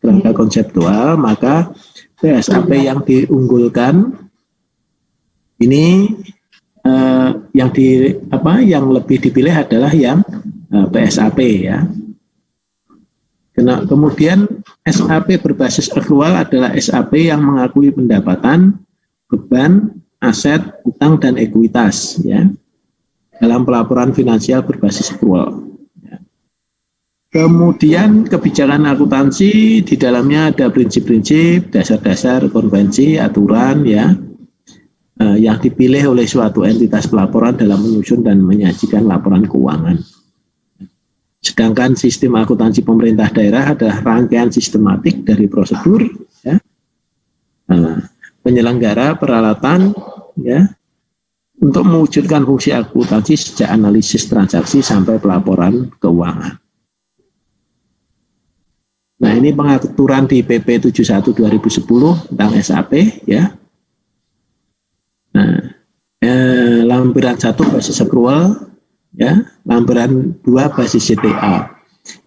kerangka konseptual, maka PSAP yang diunggulkan ini yang lebih dipilih adalah yang PSAP ya. Kemudian SAP berbasis akrual adalah SAP yang mengakui pendapatan, beban, aset, utang dan ekuitas ya dalam pelaporan finansial berbasis akrual. Kemudian kebijakan akuntansi di dalamnya ada prinsip-prinsip, dasar-dasar, konvensi, aturan ya yang dipilih oleh suatu entitas pelaporan dalam menyusun dan menyajikan laporan keuangan. Sedangkan sistem akuntansi pemerintah daerah adalah rangkaian sistematik dari prosedur ya, penyelenggara peralatan ya untuk mewujudkan fungsi akuntansi sejak analisis transaksi sampai pelaporan keuangan. Nah, ini pengaturan di PP 71 2010 tentang SAP ya. Nah, lampiran 1 basis akrual ya, lampiran 2 basis CTA.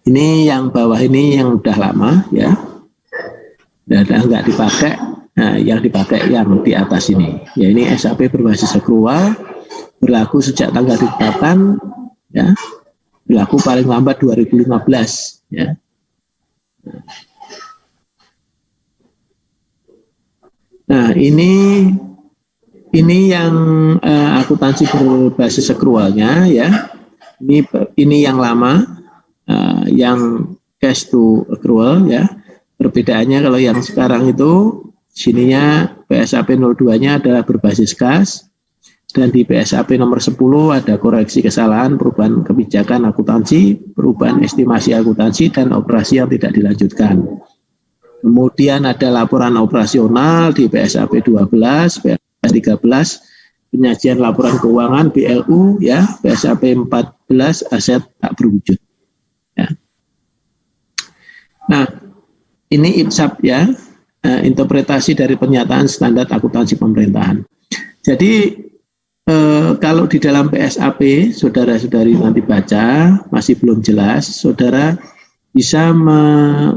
Ini yang bawah ini yang udah lama ya. Dan enggak dipakai. Nah, yang dipakai yang di atas ini. Ya, ini SAP berbasis akrual berlaku sejak tanggal ditetapkan ya. Berlaku paling lambat 2015 ya. Nah, ini yang akuntansi berbasis akrualnya ya. Ini yang lama, yang cash to accrual ya. Perbedaannya kalau yang sekarang itu sininya PSAP 02-nya adalah berbasis kas, dan di PSAP nomor 10 ada koreksi kesalahan, perubahan kebijakan akuntansi, perubahan estimasi akuntansi, dan operasi yang tidak dilanjutkan. Kemudian ada laporan operasional di PSAP 12, PSAP 13, penyajian laporan keuangan BLU, ya, PSAP 14, aset tak berwujud. Ya. Nah, ini IPSAP ya, interpretasi dari pernyataan standar akuntansi pemerintahan. Jadi, kalau di dalam PSAP, saudara-saudari nanti baca, masih belum jelas, saudara bisa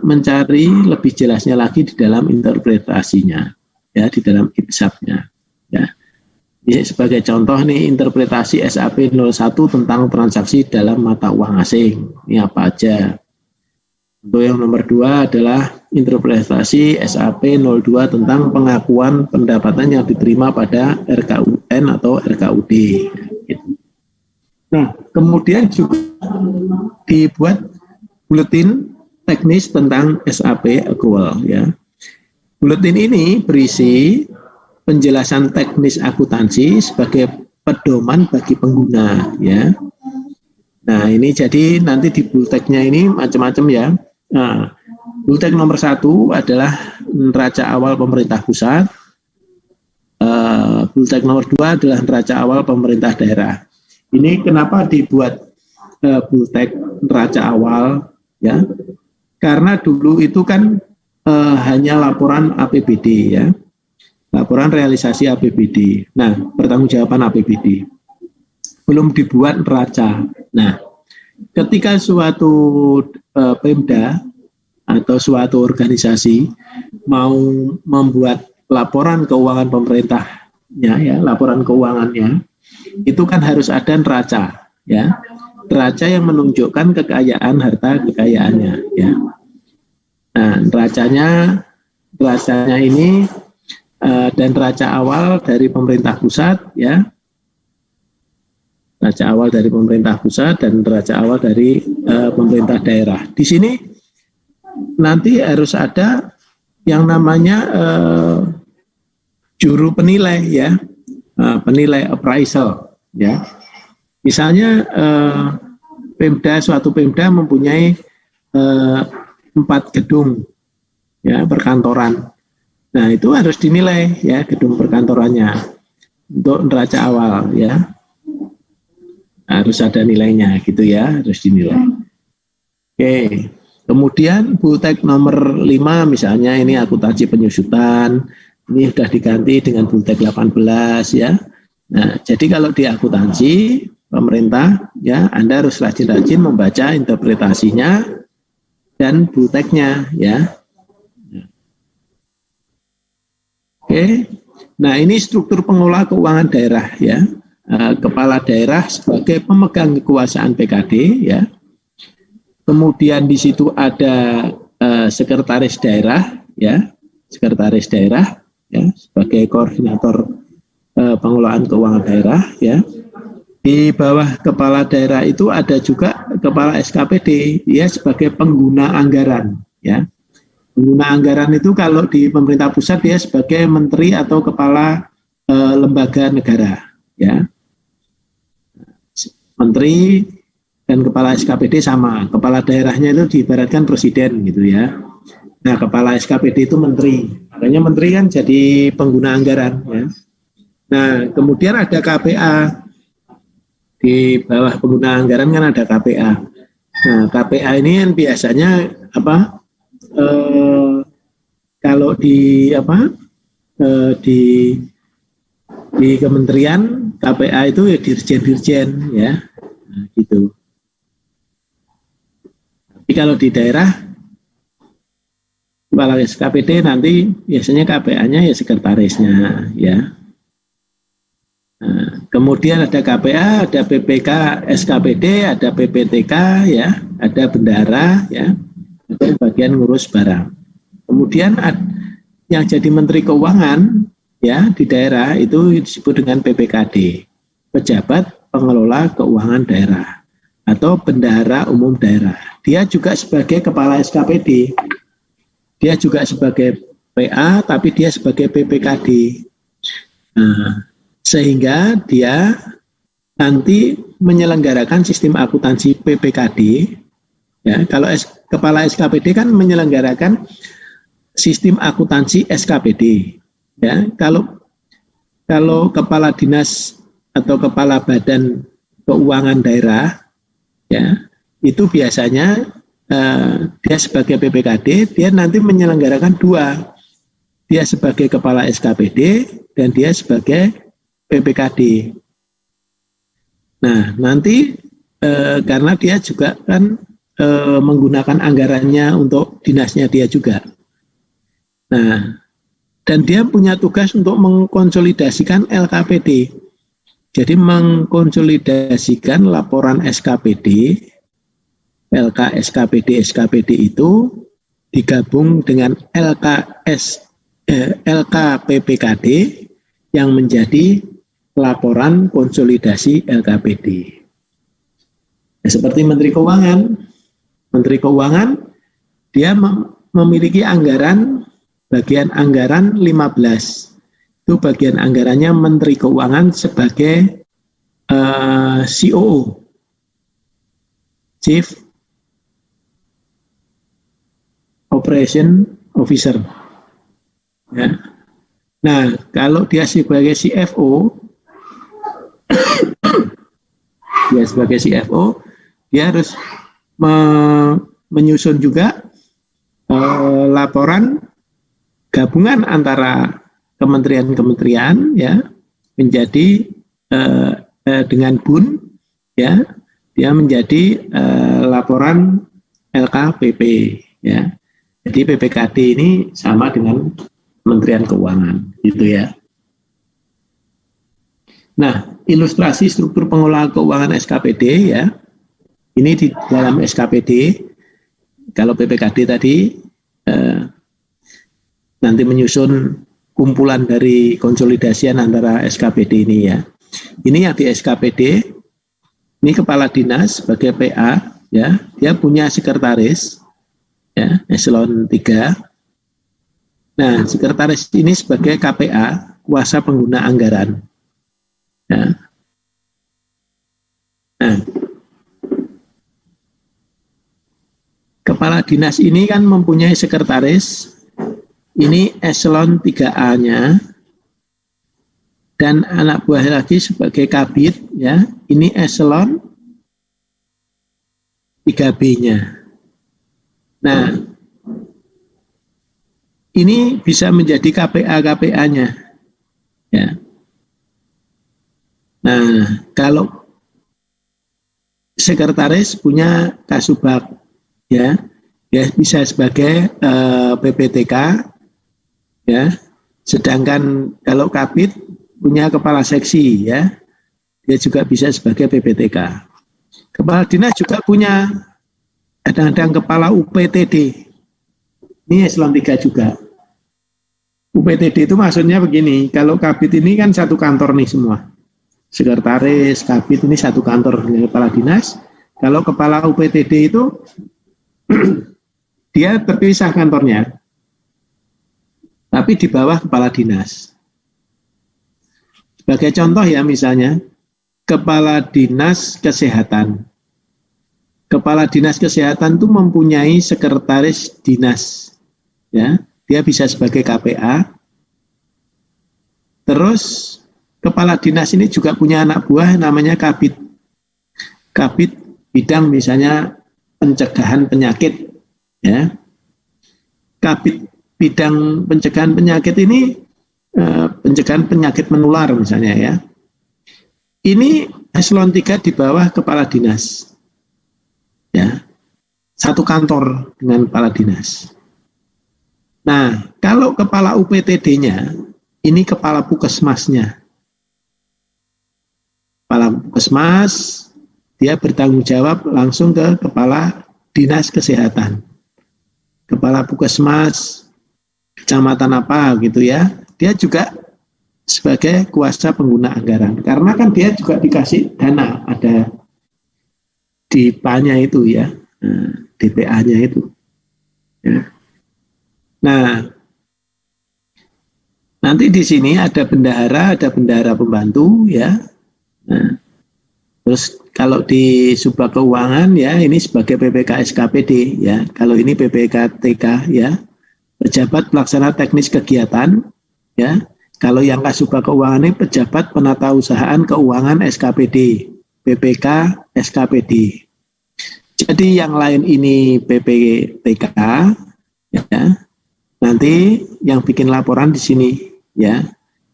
mencari lebih jelasnya lagi di dalam interpretasinya, ya, di dalam IPSAP-nya. Ya. Ini sebagai contoh nih interpretasi SAP 01 tentang transaksi dalam mata uang asing. Ini apa aja? Untuk yang nomor 2 adalah interpretasi SAP 02 tentang pengakuan pendapatan yang diterima pada RKUN atau RKUD. Nah, kemudian juga dibuat buletin teknis tentang SAP accrual. Ya. Buletin ini berisi penjelasan teknis akuntansi sebagai pedoman bagi pengguna. Ya. Nah, ini jadi nanti di bulteknya ini macam-macam ya. Nah, bultek nomor 1 adalah neraca awal pemerintah pusat. Bultek nomor 2 adalah neraca awal pemerintah daerah. Ini kenapa dibuat bultek neraca awal ya? Karena dulu itu kan hanya laporan APBD ya. Laporan realisasi APBD. Nah, pertanggungjawaban APBD. Belum dibuat neraca. Nah, ketika suatu Pemda atau suatu organisasi mau membuat laporan keuangan pemerintahnya, ya, laporan keuangannya, itu kan harus ada neraca, ya, neraca yang menunjukkan kekayaan harta kekayaannya, ya. Nah, neracanya ini dan neraca awal dari pemerintah pusat, ya. Neraca awal dari pemerintah pusat dan neraca awal dari pemerintah daerah. Di sini nanti harus ada yang namanya juru penilai ya, penilai appraisal ya. Misalnya suatu Pemda mempunyai 4 gedung ya perkantoran. Nah, itu harus dinilai ya gedung perkantorannya untuk neraca awal ya. Harus ada nilainya gitu ya, harus dinilai. Oke, kemudian bultek nomor 5 misalnya ini akuntansi penyusutan, ini sudah diganti dengan bultek 18 ya. Nah, jadi kalau di akuntansi pemerintah ya, Anda harus rajin-rajin membaca interpretasinya dan bulteknya ya. Oke. Nah, ini struktur pengelola keuangan daerah ya. Kepala daerah sebagai pemegang kekuasaan PKD ya. Kemudian di situ ada sekretaris daerah ya, sekretaris daerah ya sebagai koordinator pengelolaan keuangan daerah ya. Di bawah kepala daerah itu ada juga kepala SKPD ya sebagai pengguna anggaran ya. Pengguna anggaran itu kalau di pemerintah pusat dia sebagai menteri atau kepala lembaga negara ya. Menteri dan kepala SKPD sama. Kepala daerahnya itu diibaratkan presiden gitu ya. Nah, kepala SKPD itu menteri. Makanya menteri kan jadi pengguna anggaran ya. Nah, kemudian ada KPA. Di bawah pengguna anggaran kan ada KPA. Nah, KPA ini kan biasanya apa? Kalau di di kementerian KPA itu ya dirjen-dirjen ya, nah, gitu. Tapi kalau di daerah kepala SKPD nanti biasanya KPA-nya ya sekretarisnya ya. Nah, kemudian ada KPA, ada PPK, SKPD, ada PPTK ya, ada bendara ya. Itu bagian ngurus barang. Kemudian yang jadi Menteri Keuangan ya di daerah itu disebut dengan PPKD, Pejabat Pengelola Keuangan Daerah atau Bendahara Umum Daerah. Dia juga sebagai kepala SKPD, dia juga sebagai PA, tapi dia sebagai PPKD. Nah, sehingga dia nanti menyelenggarakan sistem akuntansi PPKD. Ya, kalau kepala SKPD kan menyelenggarakan sistem akuntansi SKPD. Ya, kalau kepala dinas atau kepala badan keuangan daerah, ya itu biasanya dia sebagai PPKD, dia nanti menyelenggarakan dua, dia sebagai kepala SKPD dan dia sebagai PPKD. Nah, nanti karena dia juga kan menggunakan anggarannya untuk dinasnya dia juga. Nah, dan dia punya tugas untuk mengkonsolidasikan LKPD. Jadi mengkonsolidasikan laporan SKPD, LK SKPD, SKPD itu digabung dengan LKPPKD yang menjadi laporan konsolidasi LKPD. Nah, seperti Menteri Keuangan. Menteri Keuangan dia memiliki anggaran, bagian anggaran 15. Itu bagian anggarannya Menteri Keuangan sebagai COO, Chief Operation Officer. Ya. Nah, kalau dia sebagai CFO, dia harus menyusun juga laporan gabungan antara kementerian-kementerian ya menjadi dengan BUN ya, dia menjadi laporan LKPP ya. Jadi PPKD ini sama dengan Kementerian Keuangan gitu ya. Nah, ilustrasi struktur pengelolaan keuangan SKPD ya. Ini di dalam SKPD, kalau PPKD tadi nanti menyusun kumpulan dari konsolidasian antara SKPD ini ya. Ini yang di SKPD, ini kepala dinas sebagai PA ya, dia punya sekretaris ya, eselon 3. Nah, sekretaris ini sebagai KPA, kuasa pengguna anggaran. Ya. Nah, kepala dinas ini kan mempunyai sekretaris, ini eselon 3A-nya, dan anak buah lagi sebagai kabid, ya, ini eselon 3B-nya. Nah, ini bisa menjadi KPA-KPA-nya. Ya. Nah, kalau sekretaris punya kasubag, ya, ya bisa sebagai PPTK, ya, Sedangkan kalau Kabid punya kepala seksi ya, dia juga bisa sebagai PPTK. Kepala dinas juga punya kadang-kadang kepala UPTD. Ini eselon 3 juga. UPTD itu maksudnya begini, kalau Kabid ini kan satu kantor nih semua. Sekretaris, Kabid ini satu kantor dengan kepala dinas. Kalau kepala UPTD itu dia terpisah kantornya, tapi di bawah kepala dinas. Sebagai contoh ya misalnya, kepala dinas kesehatan. Kepala dinas kesehatan itu mempunyai sekretaris dinas. Ya, dia bisa sebagai KPA. Terus kepala dinas ini juga punya anak buah namanya Kabid. Kabid bidang misalnya pencegahan penyakit. Ya. Kabid bidang pencegahan penyakit ini pencegahan penyakit menular misalnya ya. Ini eselon 3 di bawah kepala dinas. Ya. Satu kantor dengan kepala dinas. Nah, kalau kepala UPTD-nya, ini kepala puskesmasnya. Kepala puskesmas, dia bertanggung jawab langsung ke kepala dinas kesehatan. Kepala puskesmas, kecamatan apa gitu ya, dia juga sebagai kuasa pengguna anggaran. Karena kan dia juga dikasih dana, ada DIPA-nya itu ya, DPA-nya itu. Ya. Nah, nanti di sini ada bendahara pembantu ya. Nah, terus kalau di Subak Keuangan ya ini sebagai PPK SKPD ya. Kalau ini PPK-TK ya, pejabat pelaksana teknis kegiatan ya. Kalau yang Kasubag Keuangan ini pejabat penatausahaan keuangan SKPD, PPK SKPD. Jadi yang lain ini PPTK ya. Nanti yang bikin laporan di sini ya.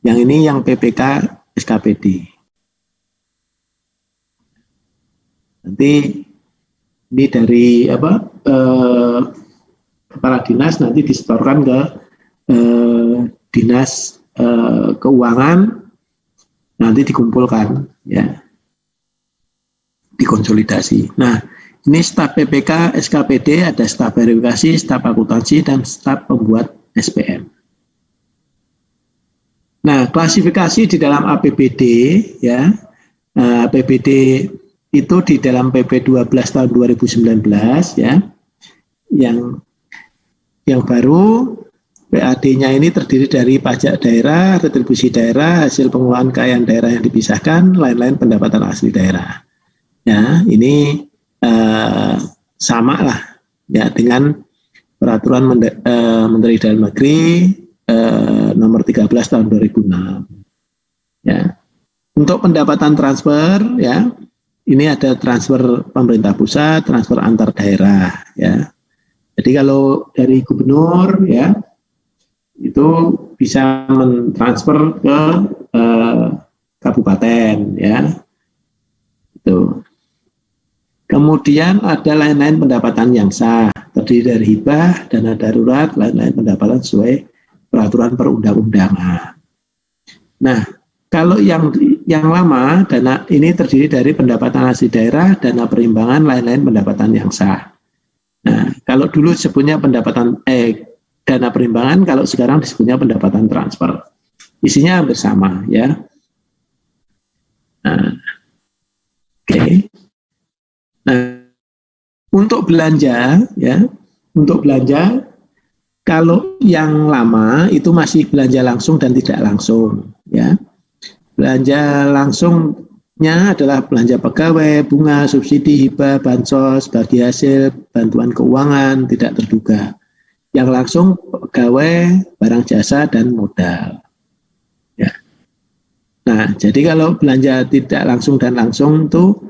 Yang ini yang PPK SKPD. Nanti ini dari kepala dinas nanti disetorkan ke dinas keuangan, nanti dikumpulkan ya. Dikonsolidasi. Nah, ini staf PPK, SKPD, ada staf verifikasi, staf akuntansi, dan staf pembuat SPM. Nah, klasifikasi di dalam APBD, ya, APBD itu di dalam PP 12 tahun 2019, ya, yang baru PAD-nya ini terdiri dari pajak daerah, retribusi daerah, hasil pengelolaan kekayaan daerah yang dipisahkan, lain-lain pendapatan asli daerah. Ya, ini sama lah ya dengan peraturan Menteri Dalam Negeri nomor 13 tahun 2006. Ya. Untuk pendapatan transfer ya, ini ada transfer pemerintah pusat, transfer antar daerah ya. Jadi kalau dari gubernur ya itu bisa mentransfer ke kabupaten ya. Itu. Kemudian ada lain-lain pendapatan yang sah, terdiri dari hibah, dana darurat, lain-lain pendapatan sesuai peraturan perundang-undangan. Nah, kalau yang lama, dana ini terdiri dari pendapatan asli daerah, dana perimbangan, lain-lain pendapatan yang sah. Nah, kalau dulu disebutnya dana perimbangan, kalau sekarang disebutnya pendapatan transfer. Isinya hampir sama, ya. Nah, oke. Nah, untuk belanja ya, kalau yang lama itu masih belanja langsung dan tidak langsung ya. Belanja langsungnya adalah belanja pegawai, bunga, subsidi, hibah, bansos, bagi hasil, bantuan keuangan tidak terduga. Yang langsung pegawai, barang jasa dan modal. Ya. Nah, jadi kalau belanja tidak langsung dan langsung itu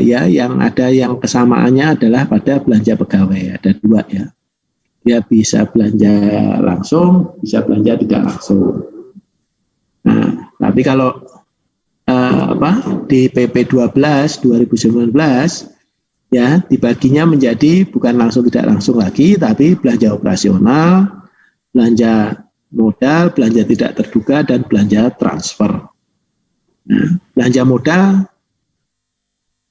ya yang ada yang kesamaannya adalah pada belanja pegawai, ada dua ya. Dia bisa belanja langsung, bisa belanja tidak langsung. Nah, tapi kalau di PP 12 2019 ya dibaginya menjadi bukan langsung tidak langsung lagi, tapi belanja operasional, belanja modal, belanja tidak terduga, dan belanja transfer. Nah, belanja modal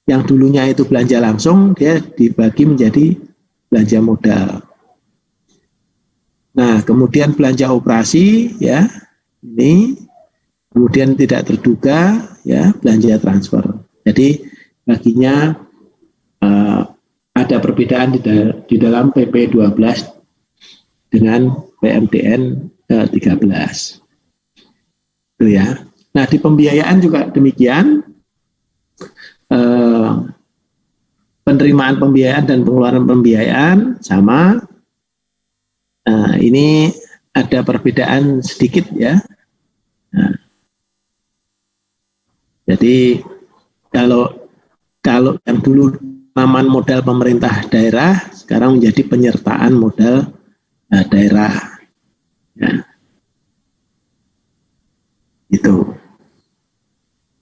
yang dulunya itu belanja langsung, dia dibagi menjadi belanja modal. Nah, kemudian belanja operasi, ya, ini kemudian tidak terduga, ya, belanja transfer. Jadi baginya ada perbedaan di dalam PP 12 dengan PMDN 13. Itu ya. Nah, di pembiayaan juga demikian. Penerimaan pembiayaan dan pengeluaran pembiayaan sama. Ini ada perbedaan sedikit ya. Nah, jadi kalau yang dulu penanaman modal pemerintah daerah, sekarang menjadi penyertaan modal daerah. Ya. Itu.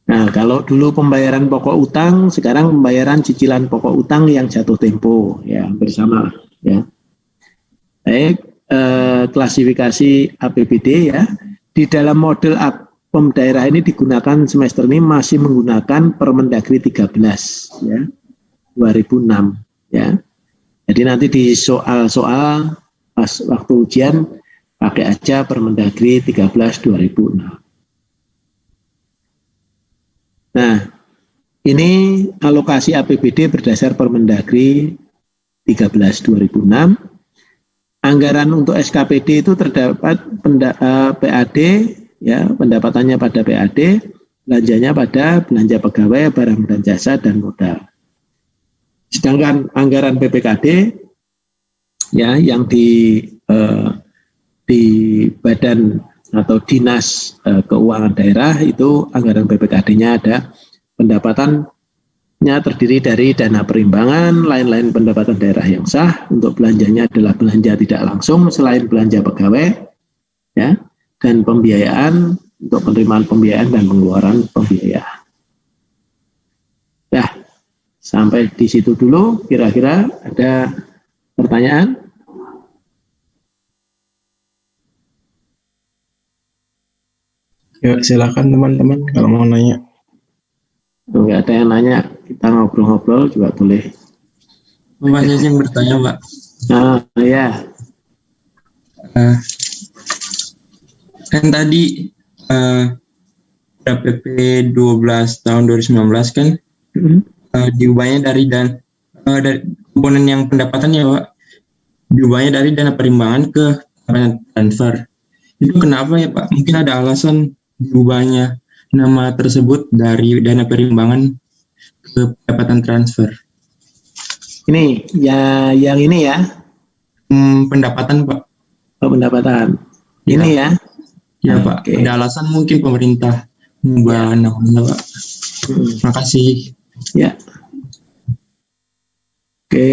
Nah, kalau dulu pembayaran pokok utang, sekarang pembayaran cicilan pokok utang yang jatuh tempo, ya hampir sama. Ya. Baik, klasifikasi APBD ya. Di dalam model APM daerah ini digunakan semester ini masih menggunakan Permendagri 13 ya. 2006 ya. Jadi nanti di soal-soal pas waktu ujian pakai aja Permendagri 13 2006. Nah, ini alokasi APBD berdasar Permendagri 13 2006. Anggaran untuk SKPD itu terdapat PAD, ya, pendapatannya pada PAD, belanjanya pada belanja pegawai, barang dan jasa, dan modal. Sedangkan anggaran PPKD, ya, yang di badan atau dinas keuangan daerah itu anggaran PPKD-nya ada pendapatannya terdiri dari dana perimbangan, lain-lain pendapatan daerah yang sah. Untuk belanjanya adalah belanja tidak langsung selain belanja pegawai, ya, dan pembiayaan untuk penerimaan pembiayaan dan pengeluaran pembiayaan. Nah, sampai di situ dulu. Kira-kira ada pertanyaan? Ya, silakan teman-teman kalau mau nanya. Enggak ada yang nanya, kita ngobrol-ngobrol juga boleh. Pak, saya yang bertanya, Pak. Ya. Kan tadi PP 12 tahun 2019 kan diubahnya dari komponen yang pendapatannya, Pak, diubahnya dari dana perimbangan ke transfer. Itu kenapa ya, Pak? Mungkin ada alasan diubahnya nama tersebut dari dana perimbangan ke pendapatan transfer. Ini ya, yang ini ya. Pendapatan, Pak. Oh, pendapatan. Ini ya. Ya, Pak. Okay. Ada alasan mungkin pemerintah mengubah namanya, Pak. Terima kasih. Ya. Oke.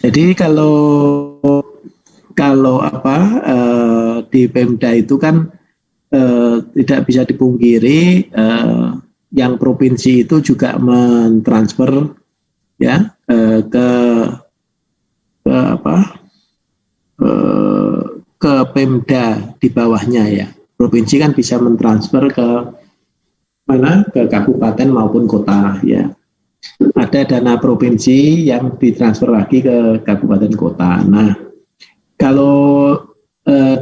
Jadi kalau di Pemda itu kan tidak bisa dipungkiri yang provinsi itu juga mentransfer ya ke Pemda di bawahnya ya. Provinsi kan bisa mentransfer ke mana? Ke kabupaten maupun kota ya. Ada dana provinsi yang ditransfer lagi ke kabupaten kota. Nah, kalau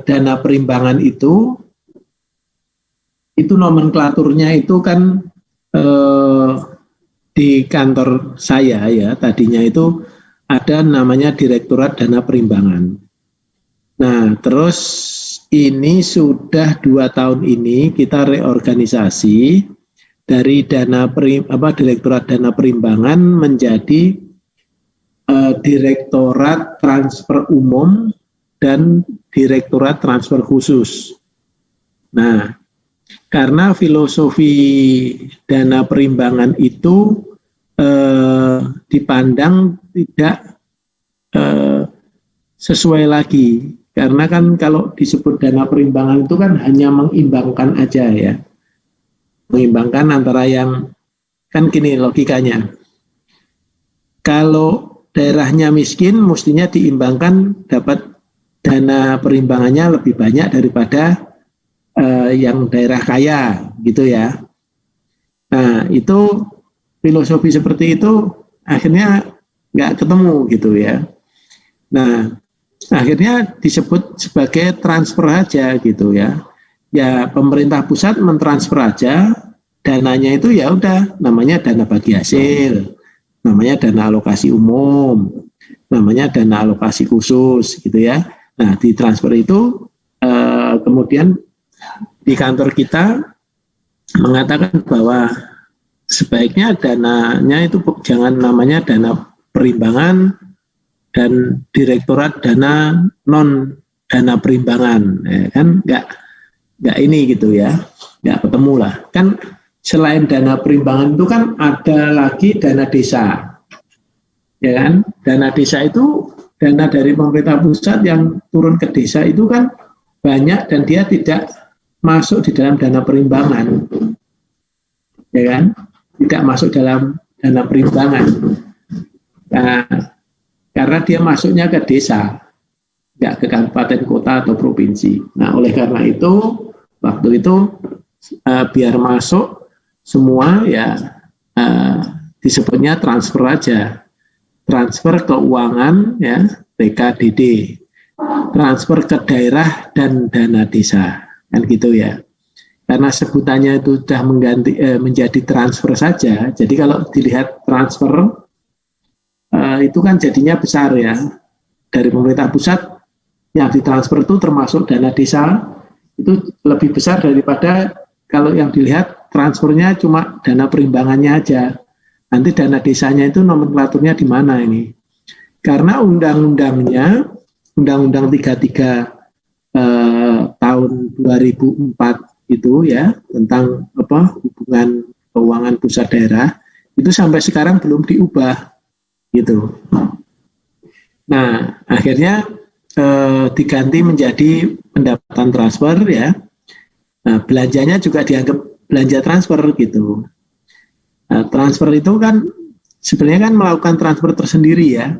dana perimbangan itu nomenklaturnya itu kan di kantor saya ya, tadinya itu ada namanya Direktorat Dana Perimbangan. Nah, terus ini sudah 2 tahun ini kita reorganisasi dari Direktorat Dana Perimbangan menjadi Direktorat Transfer Umum dan Direktorat Transfer Khusus. Nah, karena filosofi dana perimbangan itu dipandang tidak sesuai lagi. Karena kan kalau disebut dana perimbangan itu kan hanya mengimbangkan aja ya. Mengimbangkan antara yang, kan gini logikanya. Kalau daerahnya miskin, mestinya diimbangkan dapat dana perimbangannya lebih banyak daripada yang daerah kaya gitu ya. Nah itu filosofi seperti itu akhirnya nggak ketemu gitu ya. Nah akhirnya disebut sebagai transfer aja gitu ya. Ya pemerintah pusat mentransfer aja, dananya itu ya udah namanya dana bagi hasil, namanya dana alokasi umum, namanya dana alokasi khusus gitu ya. Nah di transfer itu kemudian di kantor kita mengatakan bahwa sebaiknya dananya itu jangan namanya dana perimbangan dan direktorat dana non dana perimbangan, ya kan nggak ini gitu ya, nggak ketemu lah. Kan selain dana perimbangan itu kan ada lagi dana desa, ya kan? Dana desa itu dana dari pemerintah pusat yang turun ke desa itu kan banyak dan dia tidak masuk di dalam dana perimbangan, ya kan? Tidak masuk dalam dana perimbangan. Nah, karena dia masuknya ke desa, nggak ke kabupaten, kota atau provinsi. Nah, oleh karena itu waktu itu biar masuk semua ya disebutnya transfer aja, transfer keuangan ya TKDD, transfer ke daerah dan dana desa. Kan gitu ya. Karena sebutannya itu sudah menjadi transfer saja. Jadi kalau dilihat transfer itu kan jadinya besar ya. Dari pemerintah pusat yang ditransfer itu termasuk dana desa itu lebih besar daripada kalau yang dilihat transfernya cuma dana perimbangannya aja. Nanti dana desanya itu nomenklaturnya di mana ini? Karena undang-undangnya Undang-Undang 33 tahun 2004 itu ya tentang hubungan keuangan pusat daerah itu sampai sekarang belum diubah gitu. Nah akhirnya diganti menjadi pendapatan transfer ya. Nah, belanjanya juga dianggap belanja transfer gitu. Nah, transfer itu kan sebenarnya kan melakukan transfer tersendiri ya.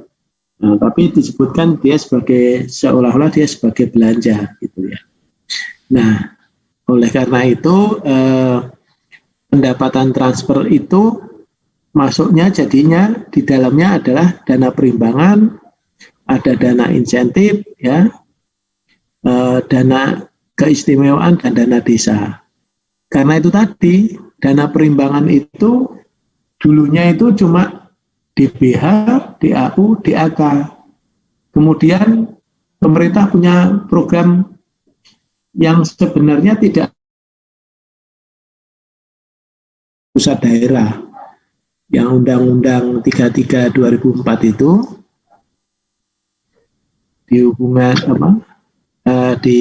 Nah, tapi disebutkan dia sebagai seolah-olah dia sebagai belanja gitu ya. Nah, oleh karena itu pendapatan transfer itu masuknya jadinya di dalamnya adalah dana perimbangan, ada dana insentif ya, dana keistimewaan dan dana desa. Karena itu tadi dana perimbangan itu dulunya itu cuma DBH, DAU, DAK. Kemudian pemerintah punya program yang sebenarnya tidak pusat daerah. Yang Undang-Undang 33 2004 itu di hubungan di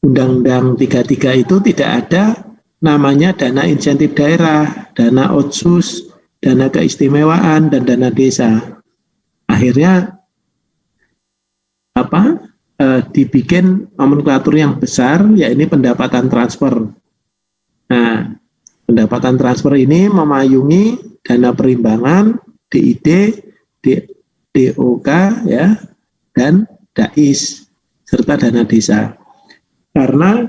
Undang-Undang 33 itu tidak ada namanya dana insentif daerah, dana otsus, dana keistimewaan, dan dana desa. Akhirnya dibikin nomenklatur yang besar, yakni pendapatan transfer. Nah, pendapatan transfer ini memayungi dana perimbangan, DID, DOK, ya, dan DAIS, serta dana desa. Karena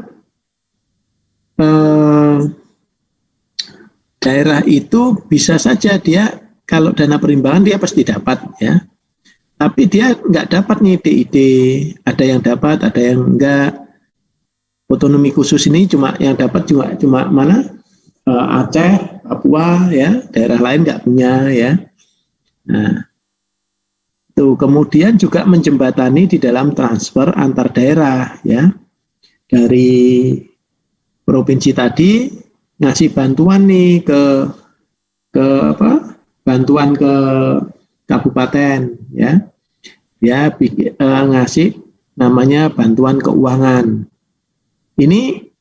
daerah itu bisa saja dia kalau dana perimbangan dia pasti dapat ya, tapi dia nggak dapat nih DID, ada yang dapat, ada yang enggak. Otonomi khusus ini cuma yang dapat cuma mana Aceh, Papua ya, daerah lain nggak punya ya. Nah, itu kemudian juga menjembatani di dalam transfer antar daerah ya, dari provinsi tadi ngasih bantuan nih ke bantuan ke kabupaten ya, dia ngasih namanya bantuan keuangan. Ini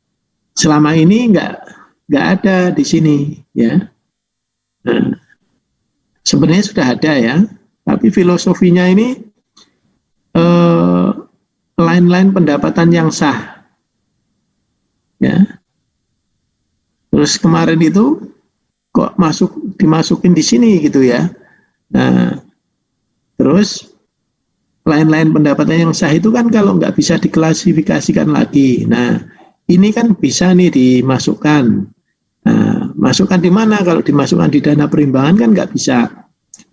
selama ini nggak ada di sini ya. Nah, sebenarnya sudah ada ya, tapi filosofinya ini lain-lain pendapatan yang sah ya. Terus kemarin itu kok dimasukin di sini gitu ya. Nah, terus lain-lain pendapatan yang sah itu kan kalau nggak bisa diklasifikasikan lagi. Nah, ini kan bisa nih dimasukkan. Nah, masukkan di mana? Kalau dimasukkan di dana perimbangan kan nggak bisa.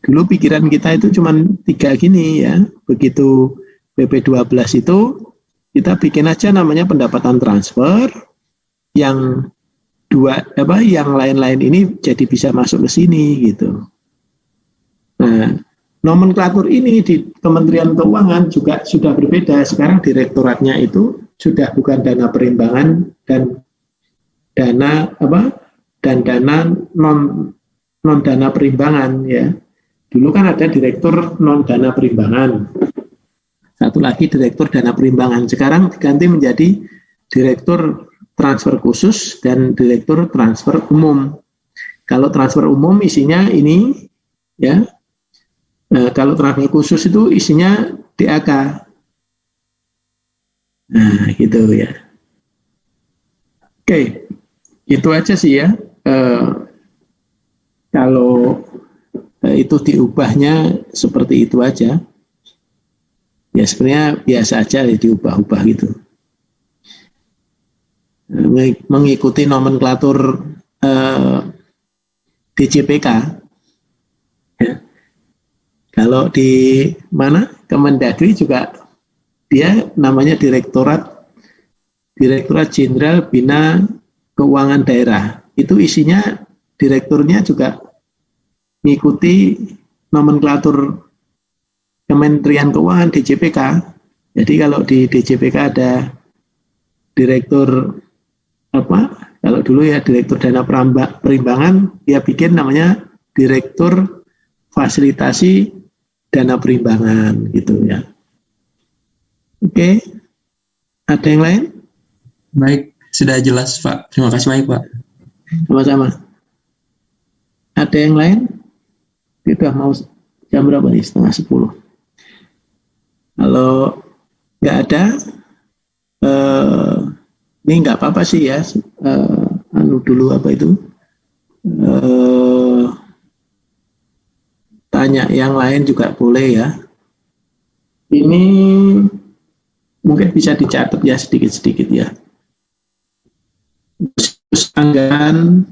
Dulu pikiran kita itu cuma 3 gini ya. Begitu PP12 itu kita bikin aja namanya pendapatan transfer, yang yang lain-lain ini jadi bisa masuk ke sini gitu. Nah, nomenklatur ini di Kementerian Keuangan juga sudah berbeda. Sekarang direktoratnya itu sudah bukan dana perimbangan dan dana non dana perimbangan ya. Dulu kan ada direktur non dana perimbangan. Satu lagi direktur dana perimbangan. Sekarang diganti menjadi direktur transfer khusus dan direktur transfer umum. Kalau transfer umum isinya ini ya. Kalau transfer khusus itu isinya DAK. Nah, gitu ya. Oke, itu aja sih ya. Kalau itu diubahnya seperti itu aja. Ya sebenarnya biasa aja ya, diubah-ubah gitu. Mengikuti nomenklatur DJPK. Ya. Kalau di mana Kemendagri juga dia namanya Direktorat Jenderal Bina Keuangan Daerah. Itu isinya direkturnya juga mengikuti nomenklatur Kementerian Keuangan DJPK. Jadi kalau di DJPK ada direktur kalau dulu ya direktur dana perimbangan, dia bikin namanya direktur fasilitasi dana perimbangan gitu ya. Oke. Ada yang lain? Baik, sudah jelas Pak. Terima kasih banyak Pak. Sama-sama. Ada yang lain? Kita mau jam berapa nih? 9:30. Kalau nggak ada, ini nggak apa-apa sih ya. Dulu apa itu? Tanya yang lain juga boleh ya. Ini mungkin bisa dicatat ya sedikit-sedikit ya. Anggaran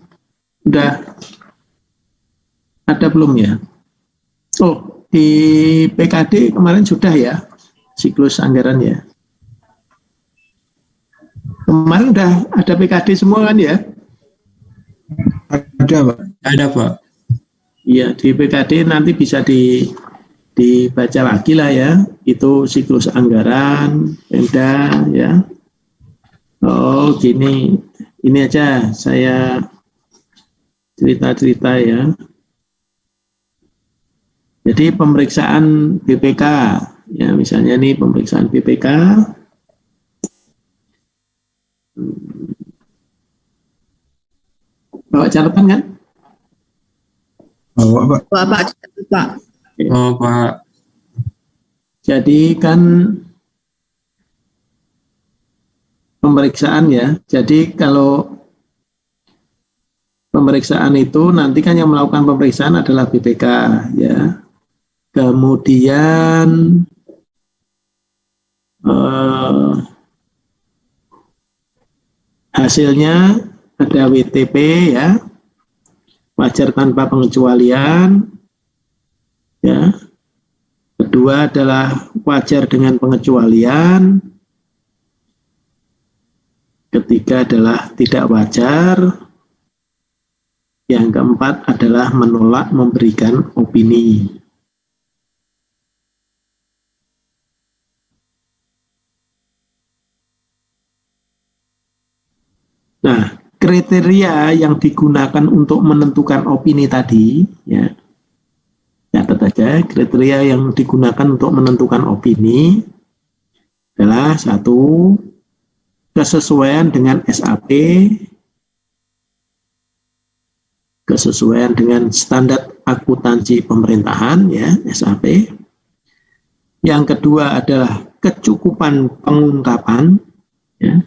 udah ada belum ya? Oh, di PKD kemarin sudah ya siklus anggaran ya. Kemarin udah ada PKD semua kan ya? Ada, Pak. Ada Pak. Iya, di PKD nanti bisa dibaca lagi lah ya. Itu siklus anggaran, Pemda ya. Oh, gini. Ini aja saya cerita-cerita ya. Jadi pemeriksaan BPK, ya misalnya nih pemeriksaan BPK. Bawa catatan kan? Bawa, Pak. Pak. Oh Pak. Jadi kan pemeriksaan ya. Jadi kalau pemeriksaan itu nanti kan yang melakukan pemeriksaan adalah BPK ya. Kemudian hasilnya ada WTP ya, wajar tanpa pengecualian ya. Kedua adalah wajar dengan pengecualian. Ketiga adalah tidak wajar. Yang keempat adalah menolak memberikan opini. Nah, kriteria yang digunakan untuk menentukan opini tadi, ya, catat aja, kriteria yang digunakan untuk menentukan opini adalah satu, kesesuaian dengan SAP, kesesuaian dengan standar akuntansi pemerintahan, ya, SAP. Yang kedua adalah kecukupan pengungkapan, ya.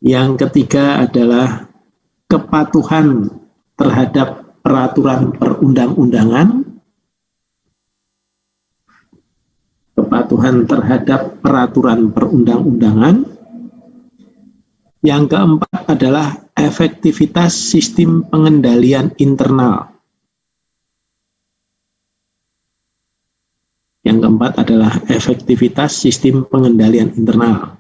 Yang ketiga adalah kepatuhan terhadap peraturan perundang-undangan, kepatuhan terhadap peraturan perundang-undangan. Yang keempat adalah efektivitas sistem pengendalian internal. Yang keempat adalah efektivitas sistem pengendalian internal.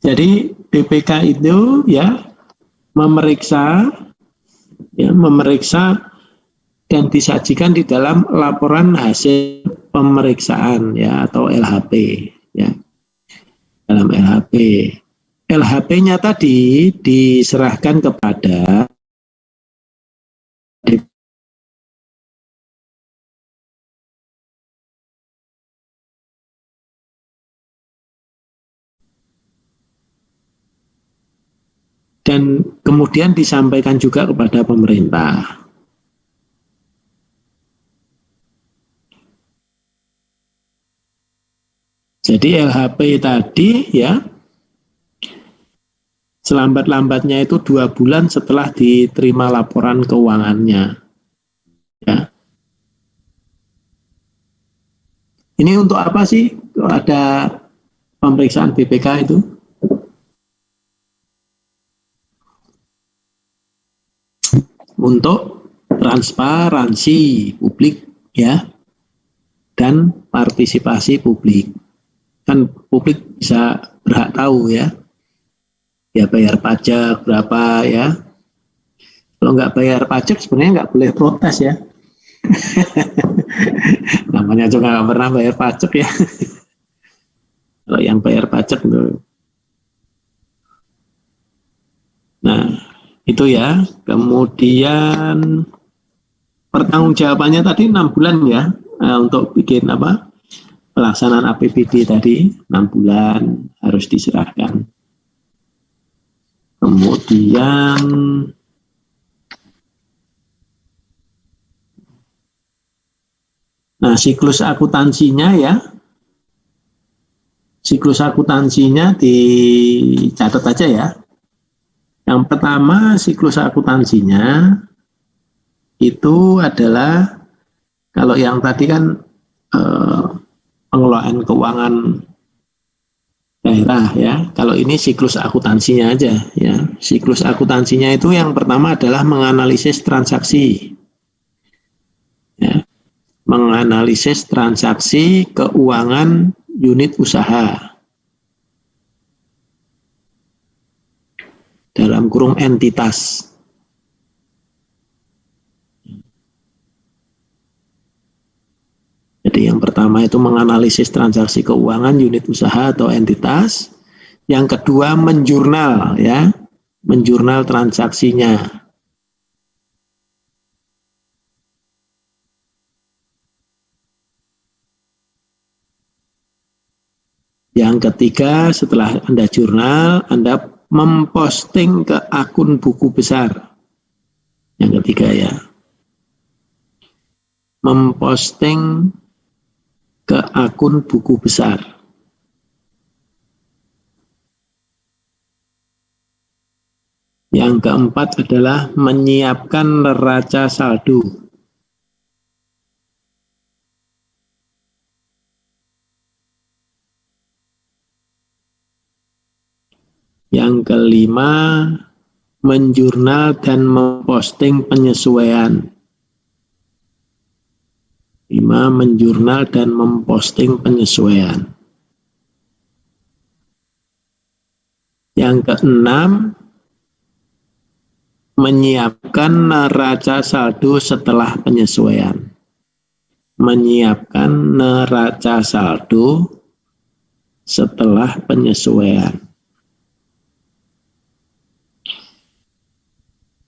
Jadi BPK itu memeriksa dan disajikan di dalam laporan hasil pemeriksaan atau LHP dalam LHP. LHP-nya tadi diserahkan kepada dan kemudian disampaikan juga kepada pemerintah. Jadi LHP tadi selambat-lambatnya itu 2 bulan setelah diterima laporan keuangannya. Ini untuk apa sih ada pemeriksaan BPK itu? Untuk transparansi publik dan partisipasi publik. Kan publik bisa berhak tahu bayar pajak berapa Kalau nggak bayar pajak sebenarnya nggak boleh protes namanya juga nggak pernah bayar pajak kalau yang bayar pajak itu. Nah itu kemudian pertanggungjawabannya tadi 6 bulan untuk bikin pelaksanaan APBD tadi 6 bulan harus diserahkan. Kemudian siklus akuntansinya siklus akuntansinya dicatat aja Yang pertama siklus akuntansinya itu adalah kalau yang tadi kan pengelolaan keuangan daerah Kalau ini siklus akuntansinya aja Siklus akuntansinya itu yang pertama adalah menganalisis transaksi. Menganalisis transaksi keuangan unit usaha. Dalam kurung entitas. Jadi yang pertama itu menganalisis transaksi keuangan unit usaha atau entitas. Yang kedua menjurnal menjurnal transaksinya. Yang ketiga setelah Anda jurnal, Anda memposting ke akun buku besar. Yang ketiga memposting ke akun buku besar. Yang keempat adalah menyiapkan neraca saldo. Yang kelima, menjurnal dan memposting penyesuaian. 5. Menjurnal dan memposting penyesuaian. Yang keenam, menyiapkan neraca saldo setelah penyesuaian. Menyiapkan neraca saldo setelah penyesuaian.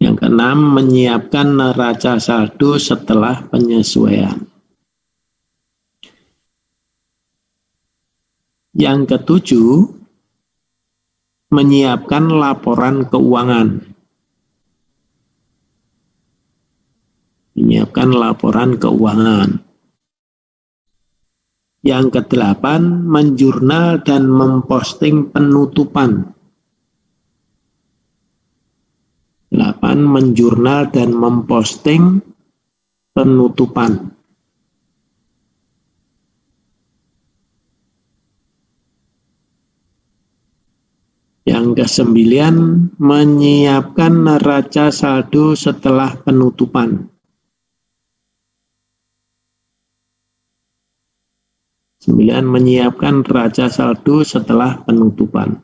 Yang keenam, menyiapkan neraca saldo setelah penyesuaian. Yang ketujuh, menyiapkan laporan keuangan. Menyiapkan laporan keuangan. Yang kedelapan, menjurnal dan memposting penutupan. 8. Menjurnal dan memposting penutupan. Yang ke-9, menyiapkan neraca saldo setelah penutupan. 9. Menyiapkan neraca saldo setelah penutupan.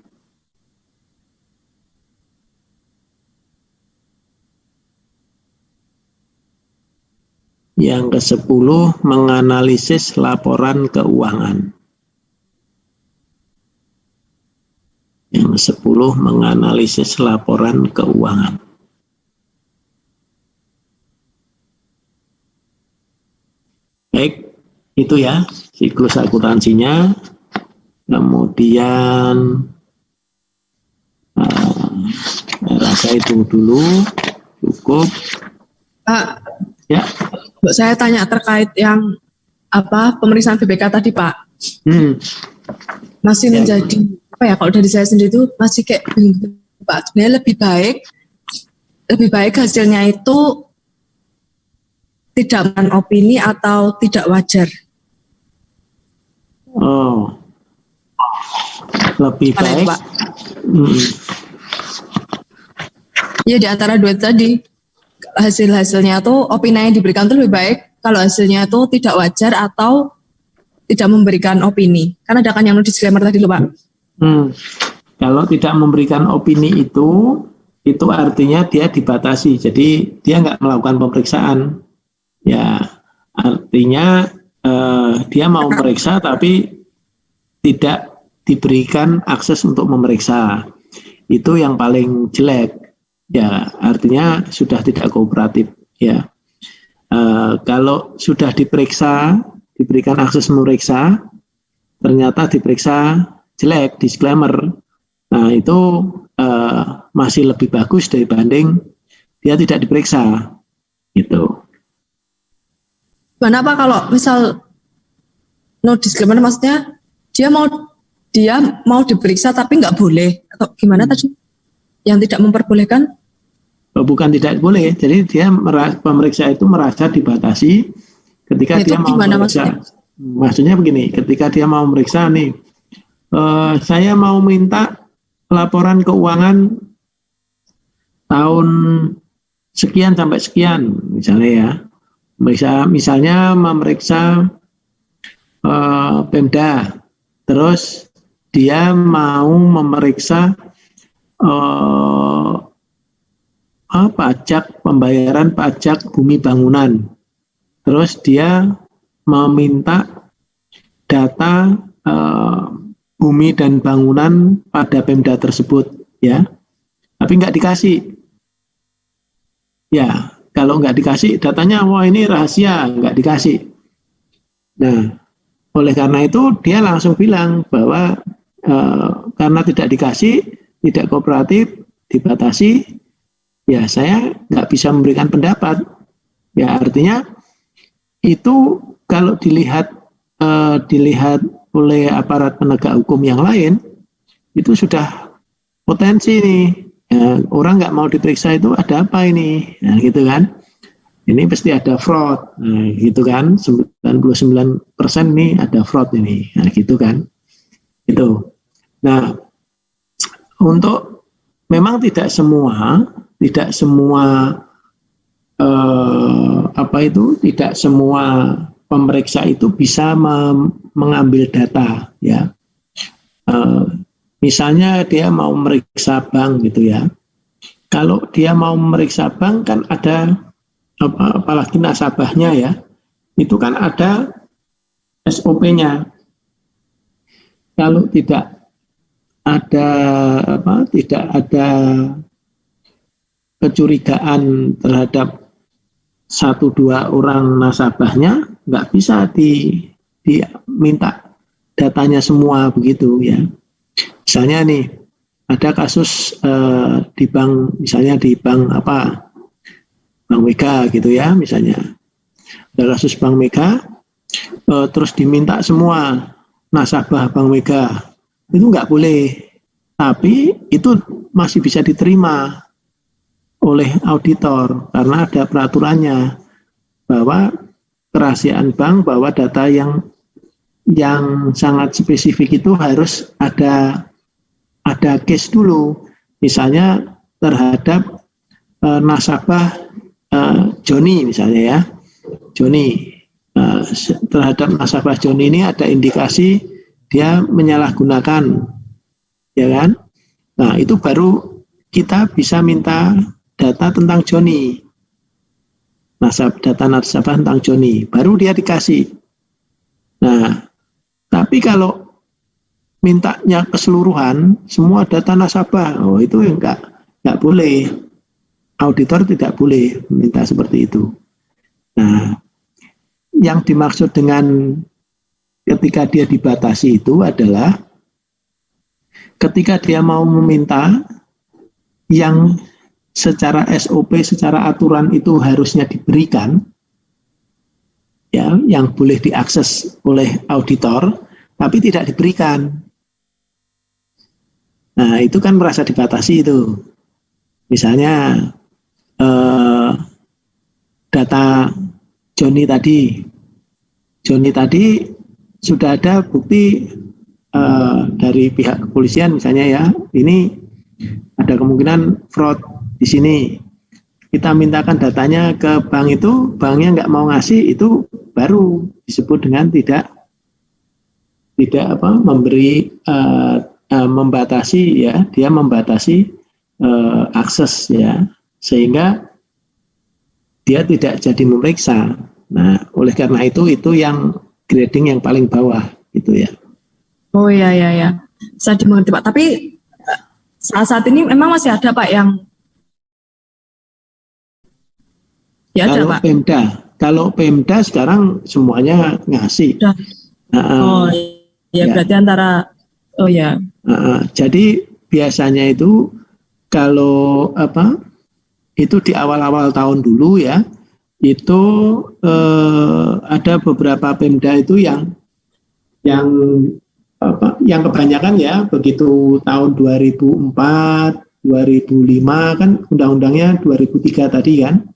Yang ke-10, menganalisis laporan keuangan. Yang ke-10, menganalisis laporan keuangan. Baik, itu ya siklus akuntansinya. Kemudian rasa itu dulu cukup. Pak, Ya. saya tanya terkait yang pemeriksaan BPK tadi, Pak. Masih Ya. menjadi apa ya, kalau dari saya sendiri itu masih kayak bingung, Pak. Sebenarnya lebih baik hasilnya itu tidak dengan opini atau tidak wajar. Oh, lebih Mana itu, baik. Pak? Ya, di antara dua itu tadi, hasilnya tuh opini yang diberikan itu lebih baik kalau hasilnya itu tidak wajar atau tidak memberikan opini. Kan ada kan yang disclaimer tadi loh, Pak. Kalau tidak memberikan opini itu artinya dia dibatasi. Jadi dia nggak melakukan pemeriksaan. Ya, artinya dia mau memeriksa tapi tidak diberikan akses untuk memeriksa. Itu yang paling jelek. Ya, artinya sudah tidak kooperatif. Ya, kalau sudah diperiksa, diberikan akses memeriksa, ternyata diperiksa jelek, disclaimer. Nah, itu masih lebih bagus dibanding dia tidak diperiksa. Gitu. Kenapa kalau misal no disclaimer, maksudnya dia mau diperiksa tapi nggak boleh atau gimana tadi? Yang tidak memperbolehkan? Bukan tidak boleh, jadi dia pemeriksa itu merasa dibatasi ketika itu dia mau memeriksa. Maksudnya begini, ketika dia mau memeriksa nih, saya mau minta laporan keuangan tahun sekian sampai sekian, misalnya ya. Misalnya memeriksa Pemda, terus dia mau memeriksa pajak, pembayaran pajak bumi bangunan. Terus dia meminta data bumi dan bangunan pada Pemda tersebut, ya. Tapi nggak dikasih. Ya, kalau nggak dikasih, datanya wah ini rahasia, nggak dikasih. Nah, oleh karena itu dia langsung bilang bahwa karena tidak dikasih, tidak kooperatif, dibatasi, ya saya nggak bisa memberikan pendapat. Ya, artinya itu kalau dilihat oleh aparat penegak hukum yang lain, itu sudah potensi nih. Ya, orang nggak mau diperiksa itu ada apa ini? Nah, gitu kan. Ini pasti ada fraud. Nah, gitu kan. 99% nih ada fraud ini. Nah, gitu kan. Itu. Nah, untuk memang tidak semua tidak semua pemeriksa itu bisa mengambil data, ya. Misalnya dia mau meriksa bank gitu ya. Kalau dia mau meriksa bank kan ada apalagi nasabahnya ya. Itu kan ada SOP-nya. Kalau tidak ada kecurigaan terhadap 1-2 orang nasabahnya, nggak bisa diminta datanya semua begitu ya. Misalnya nih ada kasus di bank, misalnya di bank Bank Mega gitu ya, misalnya ada kasus Bank Mega, terus diminta semua nasabah Bank Mega, itu nggak boleh. Tapi itu masih bisa diterima oleh auditor karena ada peraturannya bahwa kerahasiaan bank, bahwa data yang sangat spesifik itu harus ada case dulu. Misalnya terhadap nasabah Joni misalnya ya, Joni, terhadap nasabah Joni ini ada indikasi dia menyalahgunakan, ya kan? Nah itu baru kita bisa minta data tentang Joni, data nasabah tentang Joni, baru dia dikasih. Nah tapi kalau mintanya keseluruhan semua data nasabah, oh itu enggak boleh. Auditor tidak boleh minta seperti itu. Nah, yang dimaksud dengan ketika dia dibatasi itu adalah ketika dia mau meminta yang secara SOP, secara aturan itu harusnya diberikan, ya, yang boleh diakses oleh auditor, tapi tidak diberikan. Nah, itu kan merasa dibatasi itu. Misalnya data Joni tadi sudah ada bukti dari pihak kepolisian misalnya ya, ini ada kemungkinan fraud di sini. Kita mintakan datanya ke bank itu, banknya nggak mau ngasih, itu baru disebut dengan tidak memberi membatasi ya, dia membatasi akses ya, sehingga dia tidak jadi memeriksa. Nah, oleh karena itu yang grading yang paling bawah itu ya. Oh ya. Saya dimengerti Pak. Tapi saat ini memang masih ada Pak yang ya ada Pak. Kalau Pemda sekarang semuanya ngasih. Berarti antara jadi biasanya itu kalau itu di awal-awal tahun dulu ya, itu ada beberapa Pemda itu yang kebanyakan ya, begitu tahun 2004, 2005 kan undang-undangnya 2003 tadi kan.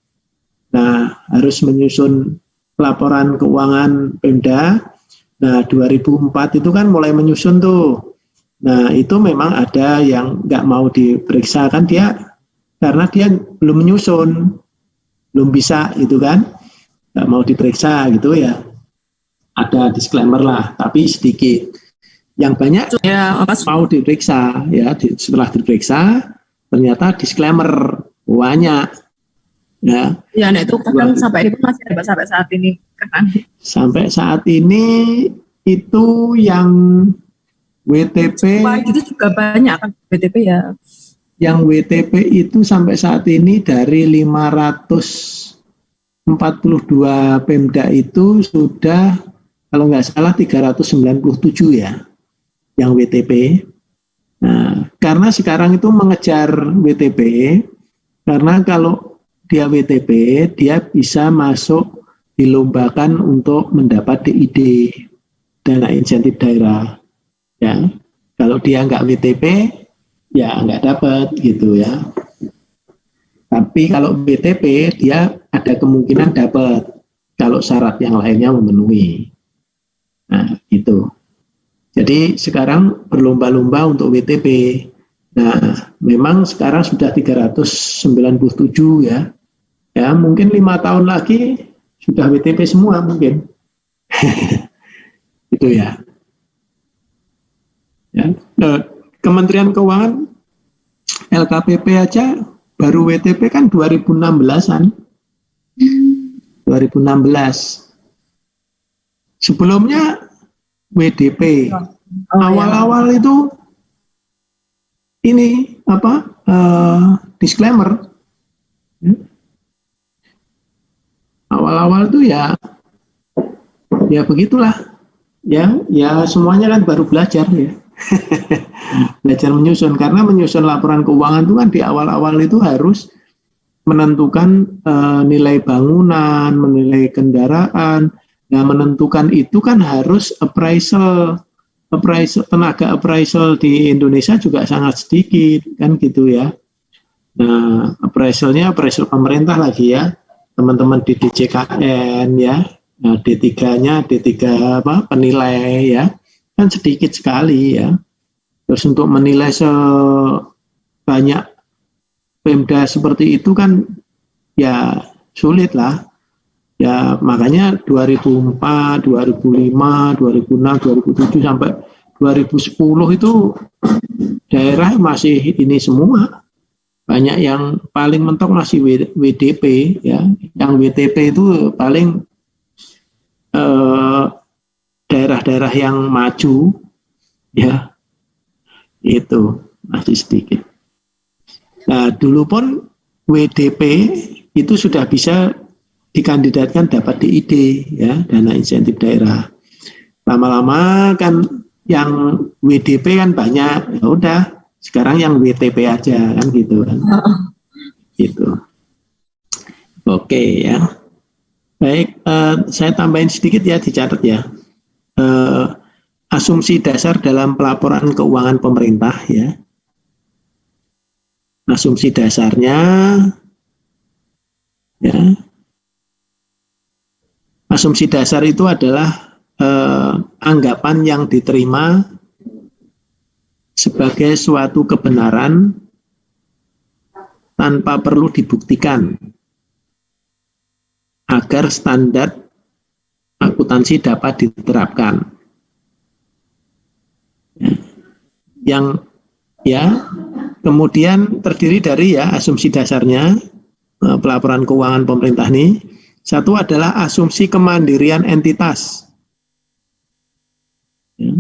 Nah, harus menyusun laporan keuangan Pemda. Nah, 2004 itu kan mulai menyusun tuh. Nah, itu memang ada yang nggak mau diperiksa kan dia, karena dia belum menyusun, belum bisa gitu kan, nggak mau diperiksa gitu ya. Ada disclaimer lah, tapi sedikit. Yang banyak mau diperiksa ya, setelah diperiksa ternyata disclaimer banyak ya. Ya, nah itu kadang sampai ini masih ada sampai saat ini kan. Sampai saat ini itu yang WTP. Wah, itu juga banyak kan WTP ya. Yang WTP itu sampai saat ini dari 542 Pemda itu sudah kalau nggak salah 397 ya yang WTP. Nah, karena sekarang itu mengejar WTP, karena kalau dia WTP dia bisa masuk dilombakan untuk mendapat DID, dana insentif daerah. Ya, kalau dia nggak WTP ya nggak dapat gitu ya. Tapi kalau BTP dia ada kemungkinan dapat kalau syarat yang lainnya memenuhi. Nah itu. Jadi sekarang berlomba-lomba untuk WTP. Nah memang sekarang sudah 397 ya. Ya mungkin 5 tahun lagi sudah WTP semua mungkin. Itu ya. Kementerian Keuangan LKPP aja baru WTP kan 2016-an. 2016. Sebelumnya WDP. Awal-awal itu ini disclaimer. Awal-awal itu ya begitulah. Ya semuanya kan baru belajar ya. Belajar menyusun, karena menyusun laporan keuangan itu kan di awal-awal itu harus menentukan nilai bangunan, menilai kendaraan. Nah, menentukan itu kan harus appraisal tenaga appraisal di Indonesia juga sangat sedikit kan gitu ya. Nah, appraisal pemerintah lagi ya, teman-teman di DJKN ya. Nah, D3-nya D3 penilai ya, kan sedikit sekali ya. Terus untuk menilai sebanyak Pemda seperti itu kan ya sulit lah. Ya makanya 2004, 2005, 2006, 2007 sampai 2010 itu daerah masih ini semua. Banyak yang paling mentok masih WDP ya. Yang WTP itu paling daerah-daerah yang maju ya. Itu masih sedikit. Nah, dulu pun WDP itu sudah bisa dikandidatkan dapat DID ya, dana insentif daerah. Lama-lama kan yang WDP kan banyak, ya udah sekarang yang WTP aja kan gitu kan. Gitu. Oke ya. Baik, saya tambahin sedikit ya, dicatat ya. Asumsi dasar dalam pelaporan keuangan pemerintah ya. Asumsi dasarnya ya. Asumsi dasar itu adalah anggapan yang diterima sebagai suatu kebenaran tanpa perlu dibuktikan agar standar akuntansi dapat diterapkan. Yang ya kemudian terdiri dari ya asumsi dasarnya pelaporan keuangan pemerintah ini. Satu adalah asumsi kemandirian entitas. Ya.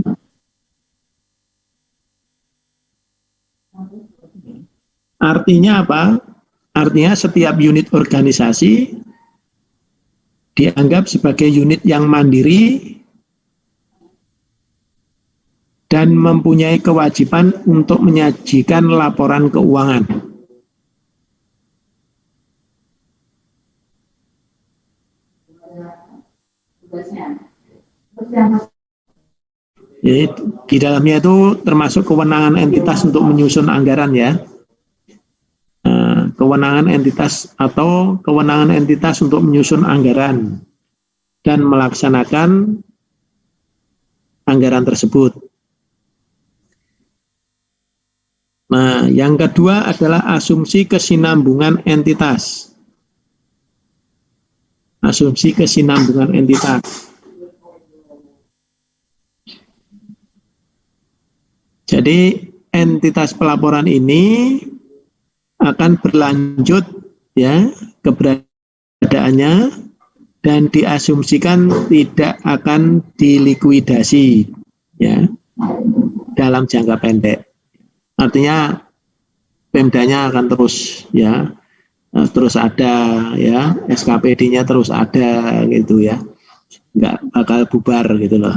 Artinya apa? Artinya setiap unit organisasi dianggap sebagai unit yang mandiri dan mempunyai kewajiban untuk menyajikan laporan keuangan. Jadi, di dalamnya itu termasuk kewenangan entitas untuk menyusun anggaran ya. Kewenangan entitas atau kewenangan entitas untuk menyusun anggaran dan melaksanakan anggaran tersebut. Nah, yang kedua adalah asumsi kesinambungan entitas. Asumsi kesinambungan entitas. Jadi entitas pelaporan ini akan berlanjut ya keberadaannya dan diasumsikan tidak akan dilikuidasi ya dalam jangka pendek. Artinya Pemdanya akan terus ya terus ada ya, SKPD-nya terus ada gitu ya, nggak bakal bubar gitu loh.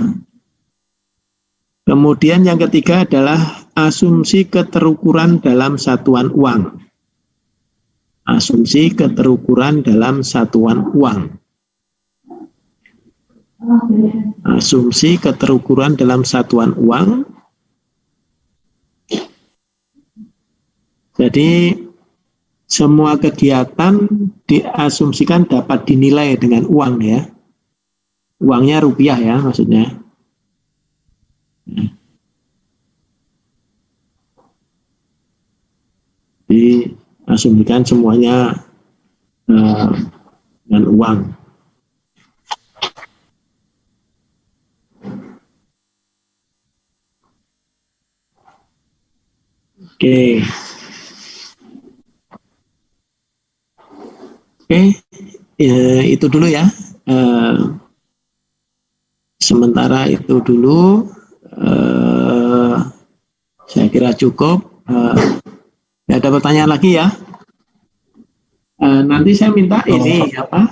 Kemudian yang ketiga adalah asumsi keterukuran dalam satuan uang. Asumsi keterukuran dalam satuan uang. Asumsi keterukuran dalam satuan uang. Jadi semua kegiatan diasumsikan dapat dinilai dengan uang ya. Uangnya rupiah ya maksudnya. Diasumsikan semuanya dengan uang. Oke. Oke, itu dulu ya. Sementara itu dulu, saya kira cukup. Ada pertanyaan lagi ya? Nanti saya minta ini apa?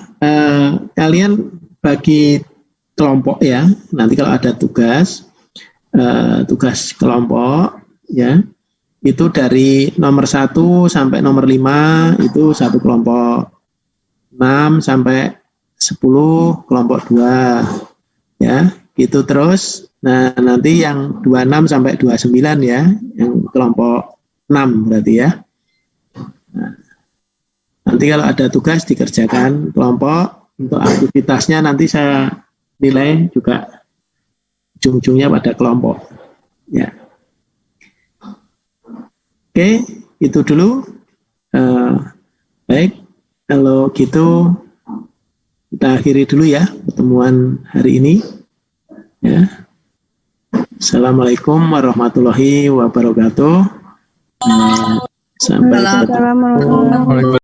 Kalian bagi kelompok ya. Nanti kalau ada tugas kelompok ya, itu dari nomor 1 sampai nomor 5 itu satu kelompok. 6 sampai 10 kelompok 2 ya, gitu terus. Nah, nanti yang 26 sampai 29 ya, yang kelompok 6 berarti ya. Nah, nanti kalau ada tugas dikerjakan kelompok, untuk aktivitasnya nanti saya nilai juga ujung-ujungnya pada kelompok ya. Oke, itu dulu. Baik, kalau gitu kita akhiri dulu ya pertemuan hari ini. Ya. Assalamualaikum warahmatullahi wabarakatuh. Sampai Assalamualaikum. ketemu.